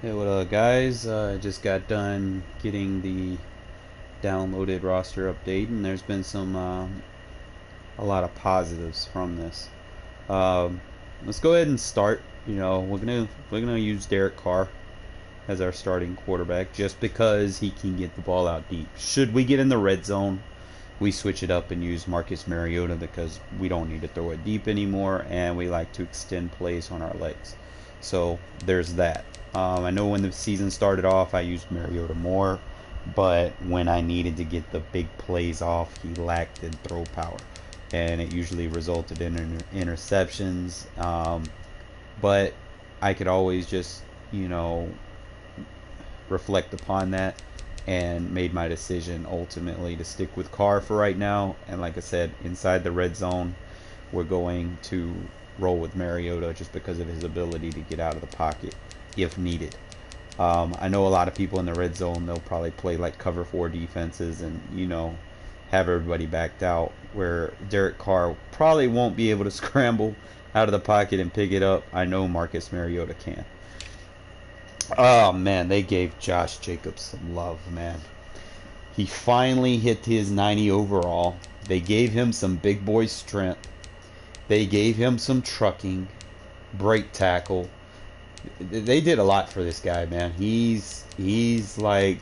Hey, what up, guys? I just got done getting the downloaded roster update, and there's been a lot of positives from this. Um, let's go ahead and start. We're gonna use Derek Carr as our starting quarterback just because he can get the ball out deep. Should we get in the red zone, we switch it up and use Marcus Mariota because we don't need to throw it deep anymore, and we like to extend plays on our legs. So there's that. I know when the season started off, I used Mariota more, but when I needed to get the big plays off, he lacked in throw power, and it usually resulted in interceptions. But I could always just, you know, reflect upon that and made my decision ultimately to stick with Carr for right now. And like I said, inside the red zone, we're going to roll with Mariota just because of his ability to get out of the pocket if needed. I know a lot of people in the red zone, they'll probably play like cover four defenses and, have everybody backed out, where Derek Carr probably won't be able to scramble out of the pocket and pick it up. I know Marcus Mariota can. Oh man, they gave Josh Jacobs some love, man. He finally hit his 90 overall. They gave him some big boy strength. They gave him some trucking, break tackle. They did a lot for this guy, man. He's like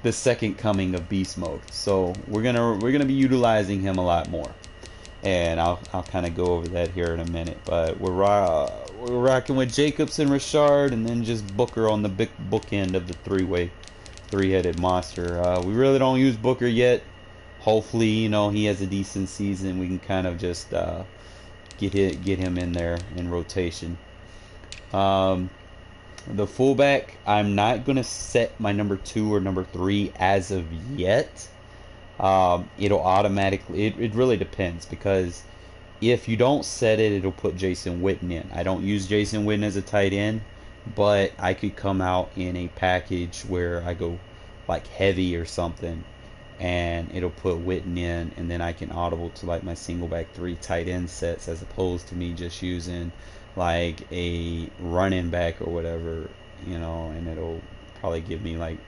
the second coming of beast mode. So we're gonna be utilizing him a lot more, and I'll kind of go over that here in a minute. But we're rocking with Jacobs and Richard, and then just Booker on the big bookend of the three-headed monster. We really don't use Booker yet. Hopefully, he has a decent season. We can kind of just get him in there in rotation. Um, the fullback, I'm not gonna set my number two or number three as of yet. It'll automatically. It really depends because if you don't set it, it'll put Jason Witten in. I don't use Jason Witten as a tight end, but I could come out in a package where I go like heavy or something, and it'll put Witten in, and then I can audible to like my single back three tight end sets as opposed to me just using like a running back or whatever, and it'll probably give me like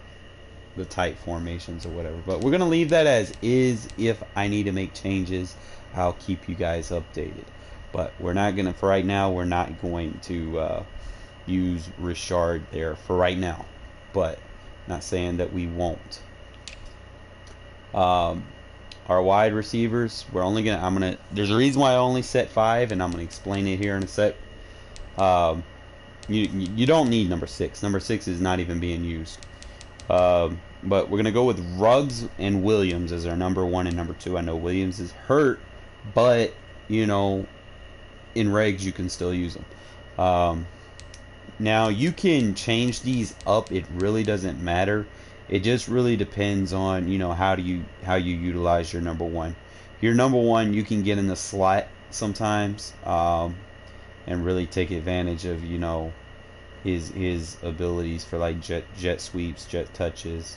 the tight formations or whatever. But we're gonna leave that as is. If I need to make changes, I'll keep you guys updated. But we're not gonna, for right now, we're not going to use Richard there for right now. But not saying that we won't. Um, our wide receivers, there's a reason why I only set five, and I'm gonna explain it here in a sec. Um, you don't need number six. Number six is not even being used. But we're gonna go with Ruggs and Williams as our number one and number two. I know Williams is hurt, but in regs you can still use them. Now you can change these up. It really doesn't matter. It just really depends on how you utilize your number one. Your number one you can get in the slot sometimes, and really take advantage of his abilities for like jet sweeps, jet touches,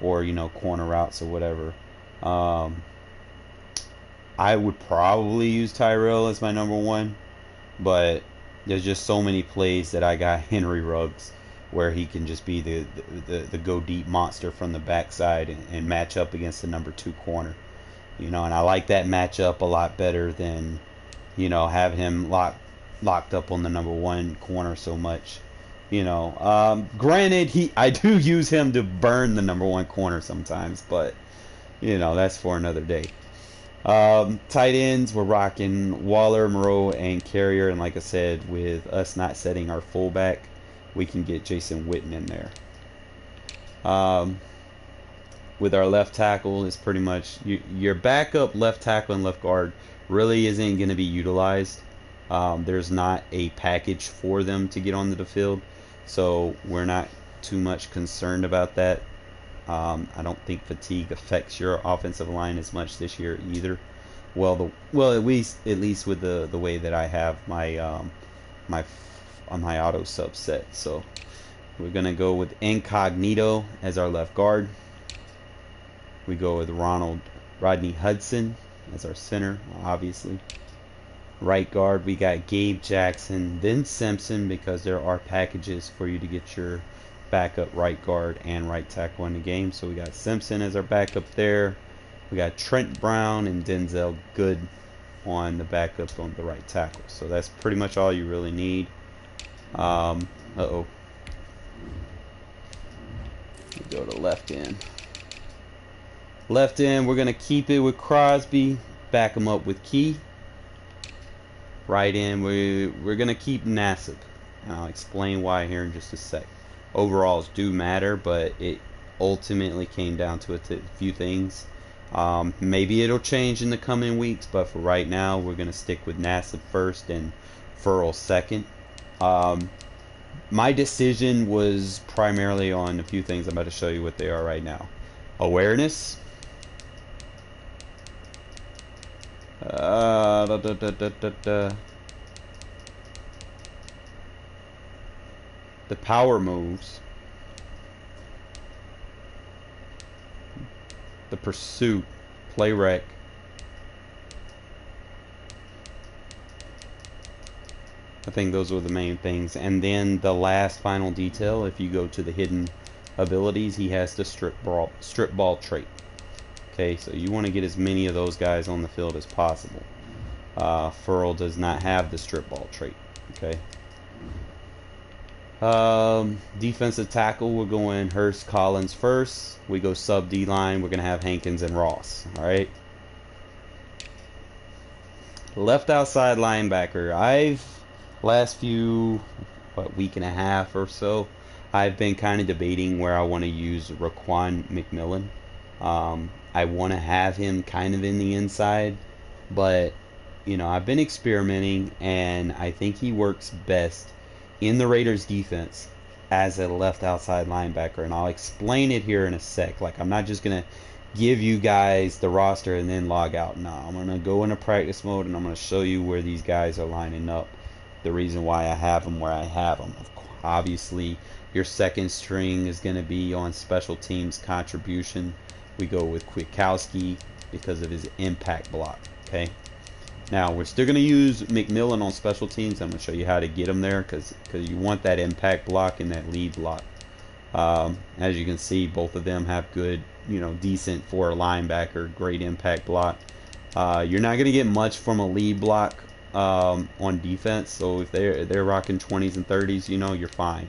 or corner routes or whatever. Um, I would probably use Tyrell as my number one, but there's just so many plays that I got Henry Ruggs where he can just be the go deep monster from the backside and match up against the number two corner. And I like that matchup a lot better than having him locked up on the number one corner so much. Granted, I do use him to burn the number one corner sometimes, but that's for another day. Tight ends, we're rocking Waller, Moreau, and Carrier, and like I said, with us not setting our fullback, we can get Jason Witten in there. Um, with our left tackle, is pretty much your backup left tackle and left guard really isn't going to be utilized. There's not a package for them to get onto the field, so we're not too much concerned about that. I don't think fatigue affects your offensive line as much this year either. Well, at least with the way that I have my my auto subset. So we're gonna go with Incognito as our left guard. We go with Rodney Hudson as our center, obviously. Right guard, we got Gabe Jackson, then Simpson, because there are packages for you to get your backup right guard and right tackle in the game. So we got Simpson as our backup there. We got Trent Brown and Denzel Good on the backup on the right tackle. So that's pretty much all you really need. Uh-oh. We go to left end. Left end, we're going to keep it with Crosby. Back him up with Key. Right end, we're going to keep Nassib. And I'll explain why here in just a sec. Overalls do matter, but it ultimately came down to a few things. Maybe it'll change in the coming weeks, but for right now, we're going to stick with Nassib first and Furl second. My decision was primarily on a few things. I'm about to show you what they are right now. Awareness. The power moves. The pursuit. Play rec. I think those were the main things. And then the last final detail, if you go to the hidden abilities, he has the strip ball trait. Okay, so you want to get as many of those guys on the field as possible. Furl does not have the strip ball trait. Okay. Defensive tackle, we're going Hurst Collins first. We go sub D line, we're going to have Hankins and Ross. Alright. Left outside linebacker. Last few, week and a half or so, I've been kind of debating where I want to use Raquan McMillan. I want to have him kind of in the inside, but, you know, I've been experimenting, and I think he works best in the Raiders defense as a left outside linebacker, and I'll explain it here in a sec. Like, I'm not just going to give you guys the roster and then log out. No, I'm going to go into practice mode, and I'm going to show you where these guys are lining up. The reason why I have them where I have them. Obviously, your second string is going to be on special teams contribution. We go with Kwiatkowski because of his impact block. Okay. Now, we're still going to use McMillan on special teams. I'm going to show you how to get him there because you want that impact block and that lead block. As you can see, both of them have good, you know, decent for a linebacker, great impact block. You're not going to get much from a lead block on defense, so if they're rocking 20s and 30s, you know, you're fine.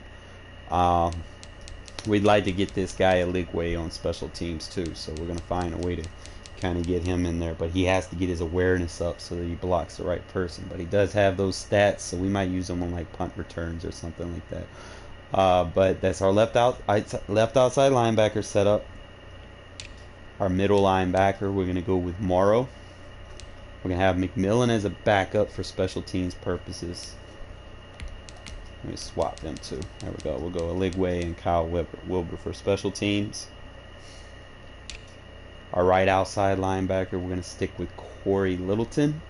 We'd like to get this guy a Ligway on special teams too, so we're going to find a way to kind of get him in there, but he has to get his awareness up so that he blocks the right person. But he does have those stats, so we might use him on like punt returns or something like that. But that's our left outside linebacker setup. Our middle linebacker, we're going to go with Morrow. We're going to have McMillan as a backup for special teams purposes. Let me swap them too. There we go. We'll go Ligway and Kyle Wilbur for special teams. Our right outside linebacker, we're going to stick with Corey Littleton.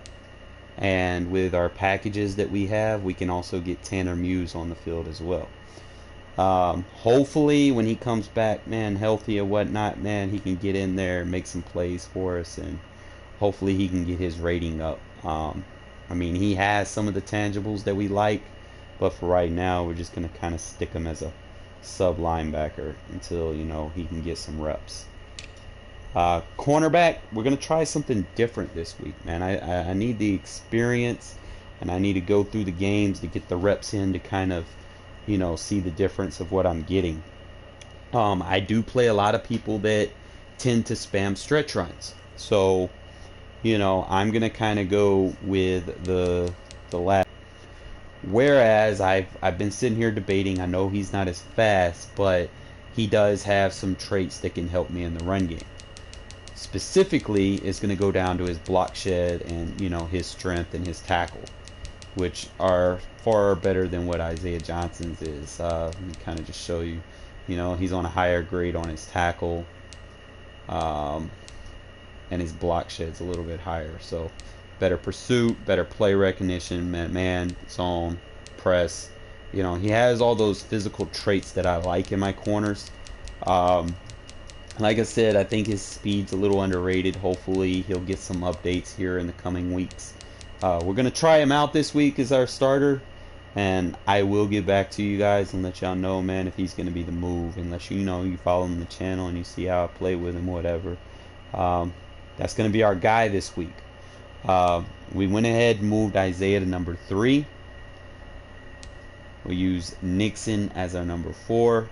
And with our packages that we have, we can also get Tanner Muse on the field as well. Hopefully when he comes back, man, healthy or whatnot, man, he can get in there and make some plays for us, and hopefully he can get his rating up. I mean, he has some of the tangibles that we like, but for right now, we're just going to kind of stick him as a sub linebacker until, you know, he can get some reps. Cornerback, we're going to try something different this week, man. I need the experience, and I need to go through the games to get the reps in to kind of, you know, see the difference of what I'm getting. I do play a lot of people that tend to spam stretch runs, so, you know, I'm going to kind of go with the last. Whereas I've been sitting here debating, I know he's not as fast, but he does have some traits that can help me in the run game. Specifically, it's going to go down to his block shed and, you know, his strength and his tackle, which are far better than what Isaiah Johnson's is. Let me kind of just show you, you know, he's on a higher grade on his tackle, and his block shed's a little bit higher. So better pursuit, better play recognition, man, zone, press. You know, he has all those physical traits that I like in my corners. Like I said, I think his speed's a little underrated. Hopefully he'll get some updates here in the coming weeks. We're going to try him out this week as our starter. And I will get back to you guys and let y'all know, man, if he's going to be the move. Unless you follow him on the channel and you see how I play with him, whatever. That's going to be our guy this week. We went ahead and moved Isaiah to number 3. We use Nixon as our number 4.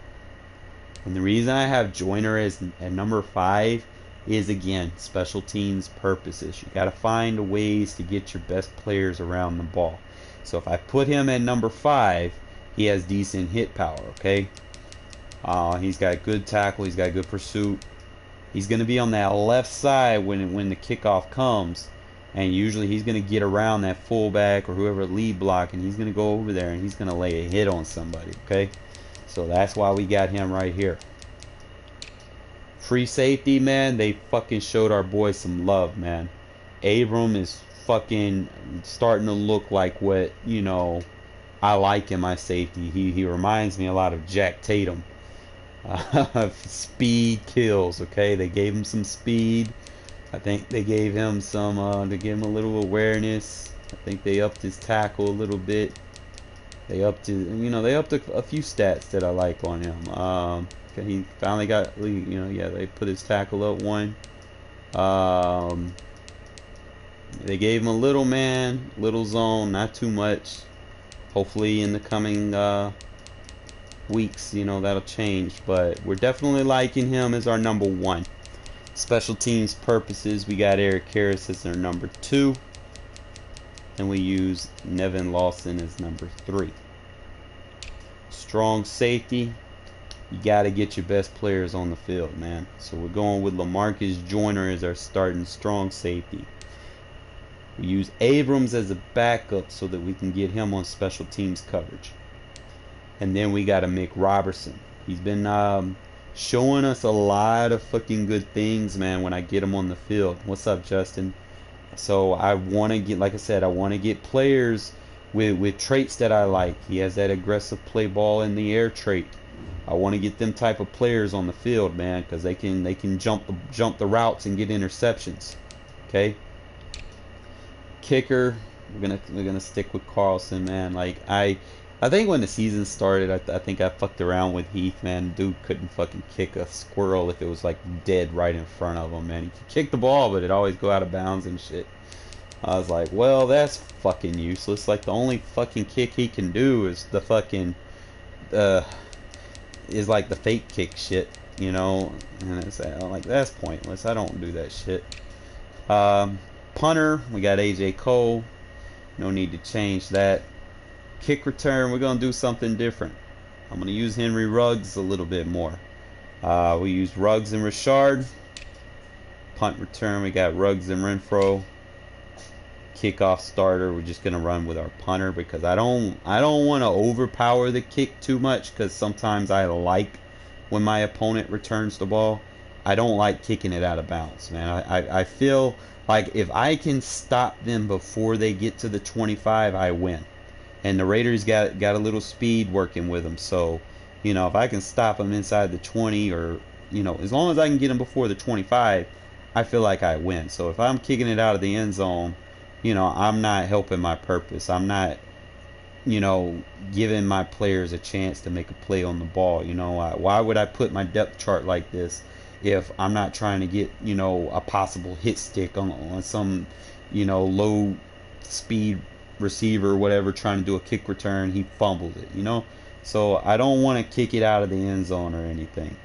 And the reason I have Joyner as at number 5 is, again, special teams purposes. You got to find ways to get your best players around the ball. So if I put him at number 5, he has decent hit power, okay? He's got good tackle. He's got good pursuit. He's going to be on that left side when the kickoff comes. And usually he's going to get around that fullback or whoever lead block. And he's going to go over there and he's going to lay a hit on somebody, okay? So that's why we got him right here. Free safety, man. They fucking showed our boys some love, man. Abram is fucking starting to look like what, I like in my safety. He reminds me a lot of Jack Tatum. Speed kills, okay? They gave him some speed. I think they gave him some, to give him a little awareness. I think they upped his tackle a little bit. They upped his, they upped a few stats that I like on him. He finally got, yeah, they put his tackle up 1. They gave him a little man, little zone, not too much. Hopefully in the coming weeks, that'll change. But we're definitely liking him as our number 1. Special teams purposes, we got Eric Harris as our number 2. And we use Nevin Lawson as number 3. Strong safety. You got to get your best players on the field, man. So we're going with LaMarcus Joyner as our starting strong safety. We use Abrams as a backup so that we can get him on special teams coverage. And then we got a Mick Robertson. He's been showing us a lot of fucking good things, man, when I get him on the field. What's up, Justin? So I want to get, like I said, I want to get players with traits that I like. He has that aggressive play ball in the air trait. I want to get them type of players on the field, man, because they can jump the routes and get interceptions. Okay. Kicker, we're gonna stick with Carlson, man. Like I think when the season started, I think I fucked around with Heath, man. Dude couldn't fucking kick a squirrel if it was like dead right in front of him, man. He could kick the ball, but it'd always go out of bounds and shit. I was like, well, that's fucking useless. Like the only fucking kick he can do is the fucking is like the fake kick shit, And it's like, that's pointless. I don't do that shit. Punter, we got AJ Cole. No need to change that. Kick return, we're going to do something different. I'm going to use Henry Ruggs a little bit more. We use Ruggs and Richard. Punt return, we got Ruggs and Renfro. Kickoff starter, we're just going to run with our punter because I don't want to overpower the kick too much, because sometimes I like when my opponent returns the ball. I don't like kicking it out of bounds, man. I feel like if I can stop them before they get to the 25, I win. And the Raiders got a little speed working with them. So, if I can stop them inside the 20, or, as long as I can get them before the 25, I feel like I win. So if I'm kicking it out of the end zone, I'm not helping my purpose. I'm not, giving my players a chance to make a play on the ball. Why would I put my depth chart like this if I'm not trying to get, a possible hit stick on some, low speed receiver or whatever trying to do a kick return, he fumbles it, So I don't want to kick it out of the end zone or anything.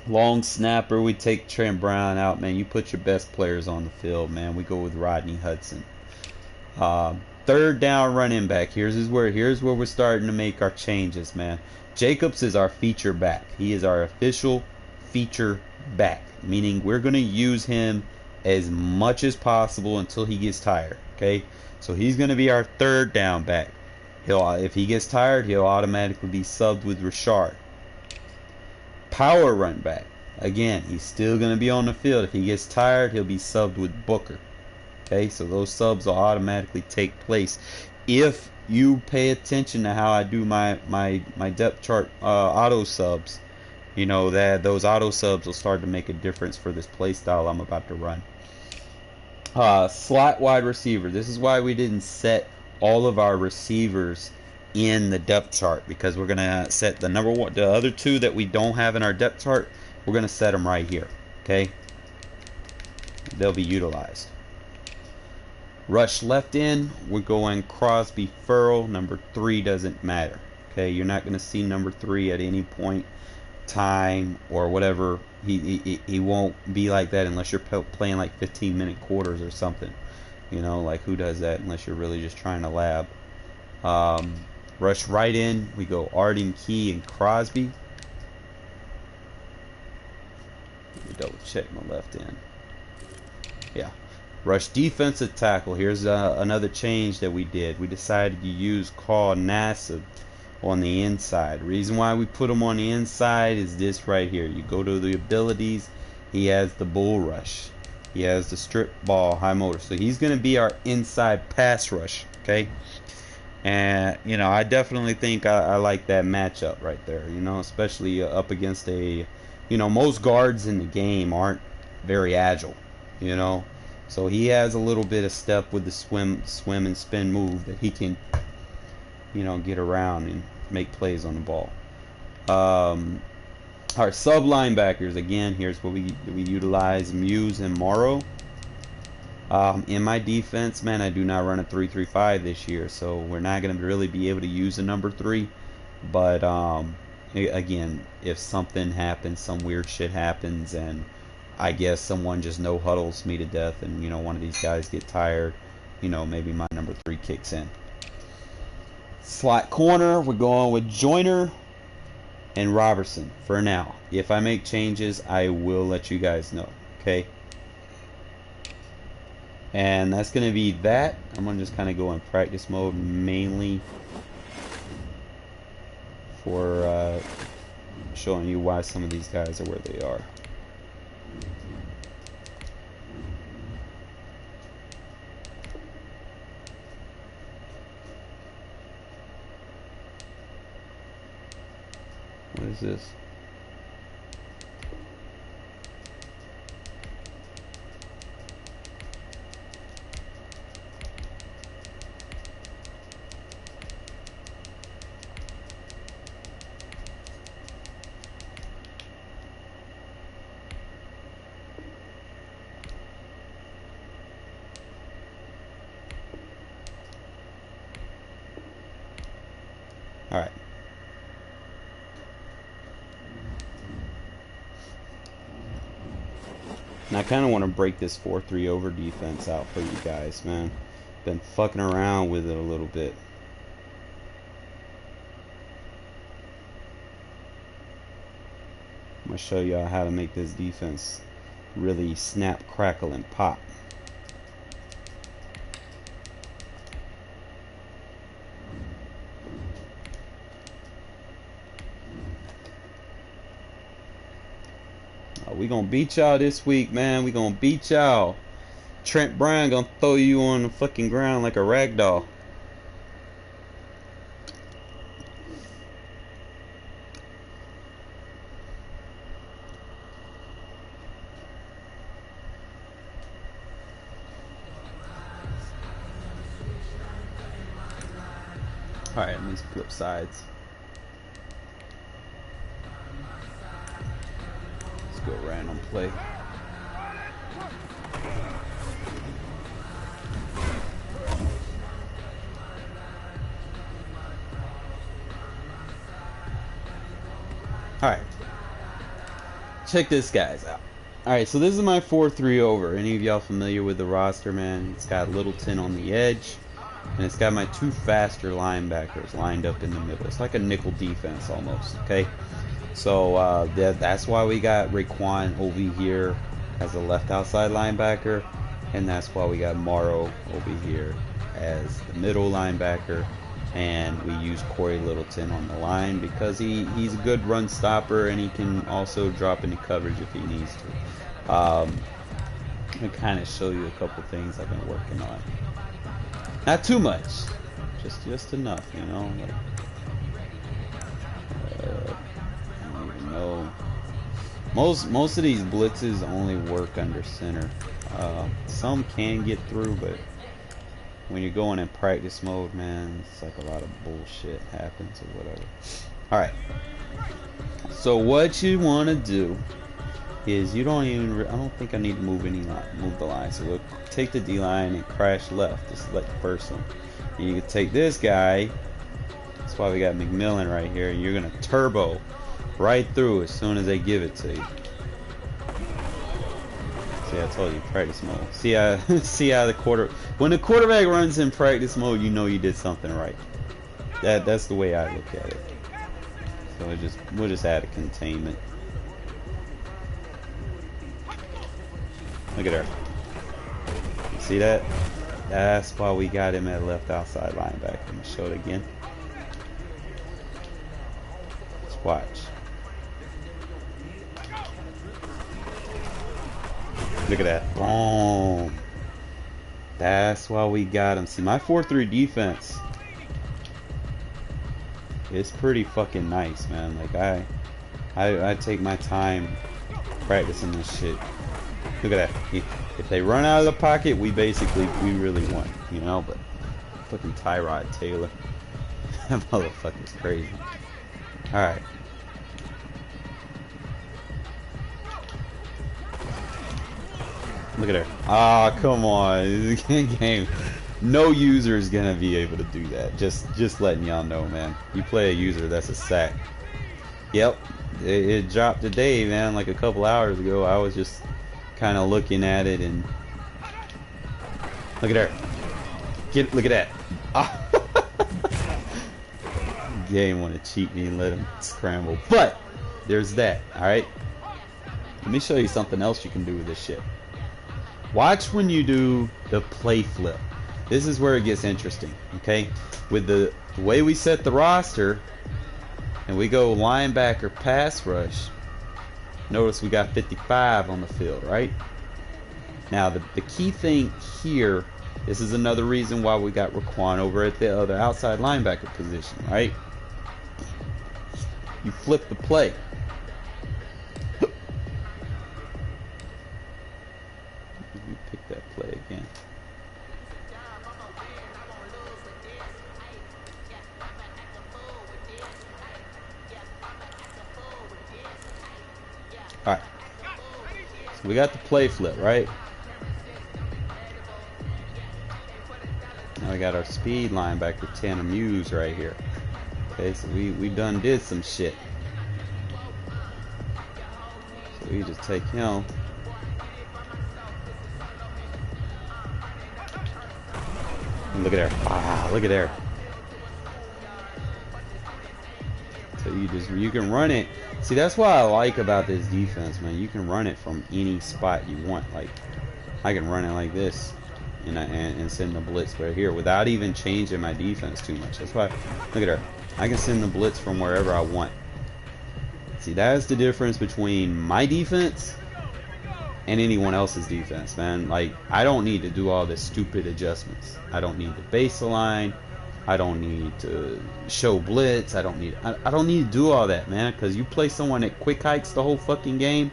Long snapper, we take Trent Brown out, man. You put your best players on the field, man. We go with Rodney Hudson. Third down running back. Here's where we're starting to make our changes, man. Jacobs is our feature back. He is our official feature back, meaning we're going to use him as much as possible until he gets tired. Okay, so he's going to be our third down back. If he gets tired, he'll automatically be subbed with Richard. Power run back. Again, he's still going to be on the field. If he gets tired, he'll be subbed with Booker. Okay, so those subs will automatically take place. If you pay attention to how I do my depth chart auto subs, that those auto subs will start to make a difference for this play style I'm about to run. Slot wide receiver. This is why we didn't set all of our receivers in the depth chart, because we're gonna set the number one, the other two that we don't have in our depth chart. We're gonna set them right here. Okay, they'll be utilized. Rush left in, we're going Crosby Furl. Number 3 doesn't matter. Okay, you're not gonna see number 3 at any point, time, or whatever. He won't be like that unless you're playing like 15-minute quarters or something. You know, like who does that unless you're really just trying to lab. Rush right in, we go Arden, Key, and Crosby. Let me double check my left end. Yeah. Rush defensive tackle. Here's another change that we did. We decided to use Carl Nassib on the inside. Reason why we put him on the inside is this right here. You go to the abilities, he has the bull rush, he has the strip ball, high motor, so he's going to be our inside pass rush. Okay, and you know, I definitely think I like that matchup right there, you know, especially up against a, you know, most guards in the game aren't very agile, you know, so he has a little bit of step with the swim and spin move that he can, you know, get around and make plays on the ball. Our sub linebackers, again, here's what we utilize Muse and Morrow. In my defense, man, I do not run a 3-3-5 this year, so we're not going to really be able to use a number 3. But again, if something happens, some weird shit happens, and I guess someone just no huddles me to death, and you know, one of these guys get tired, you know, maybe my number 3 kicks in. Slot corner, we're going with Joyner and Robertson for now. If I make changes, I will let you guys know. Okay. And that's going to be that. I'm going to just kind of go in practice mode mainly for showing you why some of these guys are where they are. What is this? All right. And I kind of want to break this 4-3 over defense out for you guys, man. Been fucking around with it a little bit. I'm going to show y'all how to make this defense really snap, crackle, and pop. We gonna beat y'all this week, man. We gonna beat y'all. Trent Brown gonna throw you on the fucking ground like a rag doll. Alright, let's flip sides. Go random play. Alright. Check this guys out. Alright, so this is my 4-3 over. Any of y'all familiar with the roster, man? It's got Littleton on the edge, and it's got my 2 faster linebackers lined up in the middle. It's like a nickel defense almost, okay? So that's why we got Raekwon over here as a left outside linebacker, and that's why we got Morrow over here as the middle linebacker, and we use Corey Littleton on the line because he's a good run stopper, and he can also drop into coverage if he needs to. I'll kind of show you a couple things I've been working on. Not too much, just enough, you know. Like, most of these blitzes only work under center. Some can get through, but when you're going in practice mode, man, it's like a lot of bullshit happens or whatever. Alright. So what you want to do is you don't even, I don't think I need to move the line. So we'll take the D line and crash left. This is like the first one. And you can take this guy. That's why we got McMillan right here. And you're going to turbo right through as soon as they give it to you. See, I told you, practice mode. See how when the quarterback runs in practice mode, you know you did something right. That's the way I look at it. So we'll just add a containment. Look at her. You see that? That's why we got him at left outside linebacker. I'm gonna show it again. Let's watch. Look at that. Boom. That's why we got him. See, my 4-3 defense, it's pretty fucking nice, man. Like I take my time practicing this shit. Look at that. If they run out of the pocket, we really won, you know. But fucking Tyrod Taylor, that motherfucker's crazy. All right. Look at her. Ah, come on. This is a game. No user is gonna be able to do that. Just letting y'all know, man. You play a user, that's a sack. Yep. It dropped today, man. Like a couple hours ago. I was just kind of looking at it and look at her. Look at that. Ah. Game want to cheat me and let him scramble. But there's that. All right. Let me show you something else you can do with this shit. Watch when you do the play flip. This is where it gets interesting, okay? With the way we set the roster, and we go linebacker pass rush, notice we got 55 on the field, right? Now, the key thing here, this is another reason why we got Raquan over at the other outside linebacker position, right? You flip the play. Pick that play again. Alright. So we got the play flip, right? Now we got our speed linebacker Tandem Muse right here. Okay, so we done did some shit. So we just take him. Look at her. Wow, look at her. So you can run it. See, that's what I like about this defense, man. You can run it from any spot you want. Like, I can run it like this and send the blitz right here without even changing my defense too much. That's why, look at her. I can send the blitz from wherever I want. See, that's the difference between my defense and anyone else's defense, man. Like, I don't need to do all this stupid adjustments. I don't need to base the line. I don't need to show blitz. I don't need to do all that, man. Because you play someone that quick hikes the whole fucking game,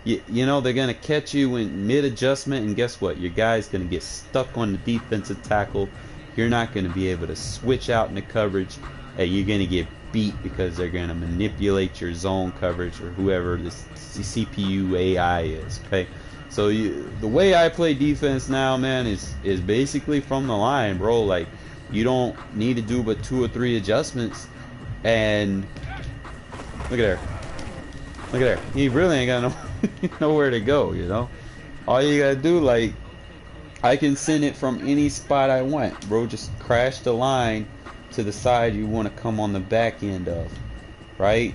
you know they're gonna catch you in mid adjustment, and guess what? Your guy's gonna get stuck on the defensive tackle. You're not gonna be able to switch out in the coverage, and you're gonna get beat because they're gonna manipulate your zone coverage or whoever this CPU AI is. Okay, so the way I play defense now, man, is basically from the line, bro. Like, you don't need to do but 2 or 3 adjustments, and look at her. Look at her. He really ain't got nowhere to go, you know. All you gotta do, like, I can send it from any spot I want, bro. Just crash the line to the side you want to come on the back end of, right?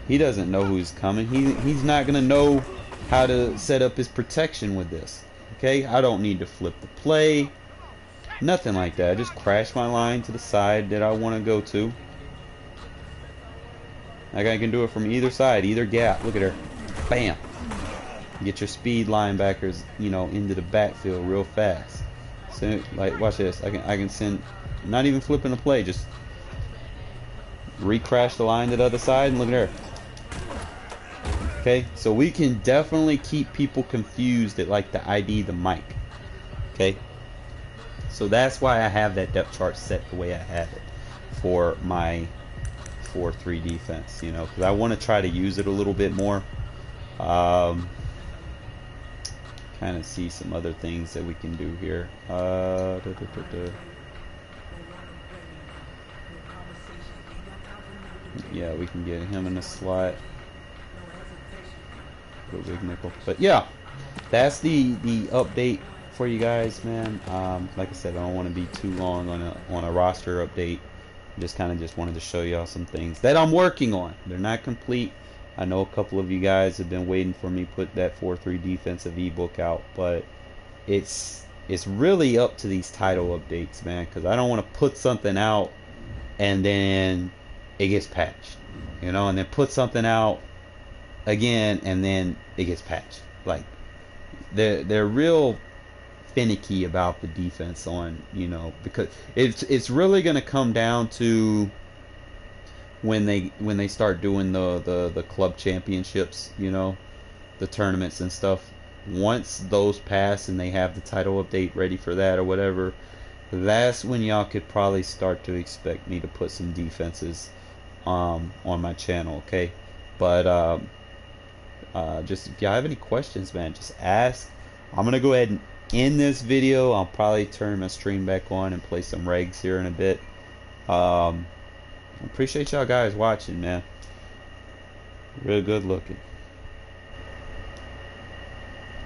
He doesn't know who's coming. He's not gonna know how to set up his protection with this. Okay, I don't need to flip the play, nothing like that. I just crash my line to the side that I want to go to. Like, I can do it from either side, either gap. Look at her, bam. Get your speed linebackers, you know, into the backfield real fast. So, like, watch this. I can send, not even flipping the play, just recrash the line to the other side, and look at her. Okay, so we can definitely keep people confused at like the ID, the mic. Okay, so that's why I have that depth chart set the way I have it for my 4-3 defense, you know, because I want to try to use it a little bit more. Kind of see some other things that we can do here. Yeah, we can get him in the slot. Big nickel. But yeah, that's the update for you guys, man. Like I said, I don't want to be too long on a roster update. Just kind of just wanted to show y'all some things that I'm working on. They're not complete. I know a couple of you guys have been waiting for me to put that 4-3 defensive ebook out, but it's really up to these title updates, man, because I don't want to put something out and then it gets patched, you know, and then put something out again and then it gets patched. Like they're real finicky about the defense on, you know, because it's really going to come down to when they start doing the club championships, you know, the tournaments and stuff. Once those pass and they have the title update ready for that or whatever, that's when y'all could probably start to expect me to put some defenses on my channel, okay? But just if y'all have any questions, man, just ask. I'm gonna go ahead and end this video. I'll probably turn my stream back on and play some regs here in a bit. Appreciate y'all guys watching, man. Real good looking.